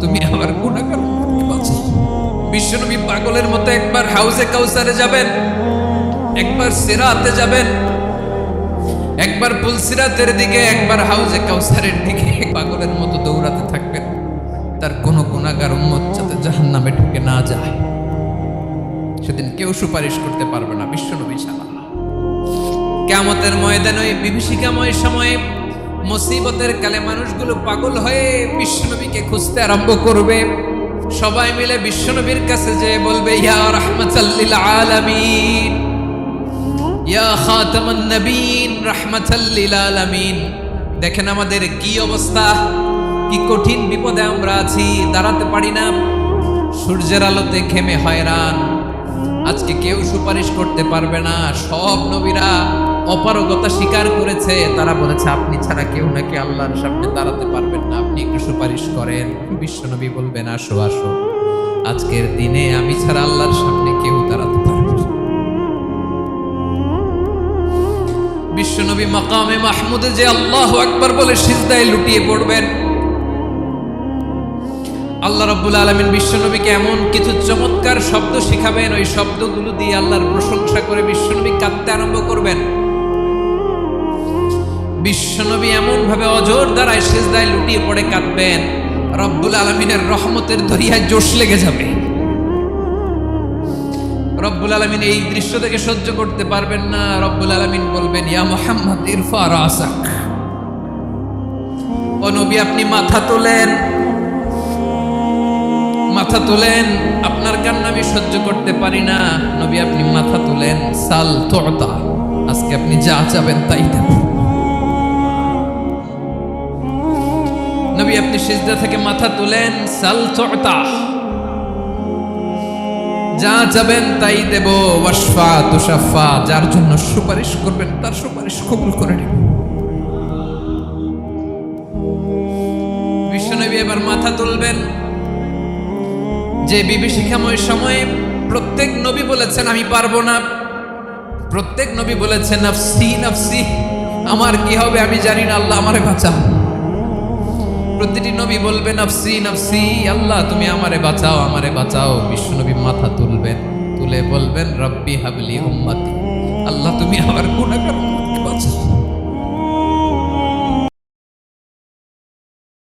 তুমি আমার গুনাহগার উম্মতকে বাঁচাও। বিশ্বনবী পাগলের মতো একবার হাউজে কাউসারে যাবেন, একবার সিরাতে যাবেন, একবার পুলসিরাতের দিকে, একবার হাউজে কাউসারের দিকে পাগলের মতো দৌড়াতে থাকবেন, তার কোন গুনাহগার উম্মত যাতে জাহান্নামে ঢুকে না যায়। সেদিন কেউ সুপারিশ করতে পারবে না বিশ্বনবী ছাড়া। কিয়ামতের ময়দানে ওই বিভীষিকাময় সময়ে মুসিবতের কালে মানুষগুলো পাগল হয়ে বিশ্বনবীকে খুঁজতে আরম্ভ করবে। সবাই মিলে বিশ্বনবীর কাছে যেয়ে বলবে, ইয়া রাহমাতাল লিল আলামিন, ইয়া খাতামান নবীন, রাহমাতাল লিল আলামিন। দেখেন আমাদের কি অবস্থা, কি কঠিন বিপদে আমরা আছি, দাঁড়াতে পারি না, সূর্যের আলোতে ঘেমে হয়রান। আজকে কেউ সুপারিশ করতে পারবে না। সব নবীরা অপারগতা স্বীকার করেছে, তারা বলেছে আপনি ছাড়া কেউ নাকি আল্লাহর সামনে দাঁড়াতে পারবেন না, আপনি একটু সুপারিশ করেন। বিশ্বনবী বলবেন, আসো আসো, আজকের দিনে আমি ছাড়া আল্লাহর সামনে কেউ দাঁড়াতে পারবে না। বিশ্বনবী মাকামে মাহমুদে যে আল্লাহু আকবার বলে সিজদায় লুটিয়ে পড়বেন, আল্লাহ রাব্বুল আলামিন বিশ্বনবীকে এমন কিছু চমৎকার শব্দ শিখাবেন, ওই শব্দগুলো দিয়ে আল্লাহর প্রশংসা করে বিশ্বনবী কাঁদতে আরম্ভ করবেন। বিশ্বনবী এমন ভাবে অজর দ্বারায় সিজদায় লুটিয়ে পড়ে কাঁদবেন, রব্বুল আলামিনের রহমতের দরিয়ায় জোশ লেগে যাবে। রব্বুল আলামিন এই দৃশ্য থেকে সহ্য করতে পারবেন না। রব্বুল আলামিন বলবেন, ইয়া মুহাম্মদ ইরফা রাসাক, ও নবী আপনি মাথা তোলেন, মাথা তোলেন, আপনার কান্না আমি সহ্য করতে পারি না। নবী আপনি মাথা তোলেন, সাল তুতা, আজকে আপনি যা চাবেন তাই দেব। নবী আপনি সিজদা থেকে মাথা তুলেন, সাল তুতা, যা চাবেন তাই দেব। ওয়াশফা তুশাফা, যার জন্য সুপারিশ করবেন তার সুপারিশ কবুল করে নেব। বিশ্বনবী এবার মাথা তুলবেন। যে বিভীষিকাময় সময়ে প্রত্যেক নবী বলেছেন আমি পারবো না, প্রত্যেক নবী বলেছেন নাফসি নাফসি, আমার কি হবে আমি জানি না, আল্লাহ আমারে বাঁচাও। প্রতিটি নবী বলবে নাফসি নাফসি, আল্লাহ তুমি আমারে বাঁচাও, আমারে বাঁচাও। বিশ্বনবী মাথা তুলবেন, তুলে বলবেন রব্বি হাবলি উম্মতি, আল্লাহ তুমি আমার গুনাহগার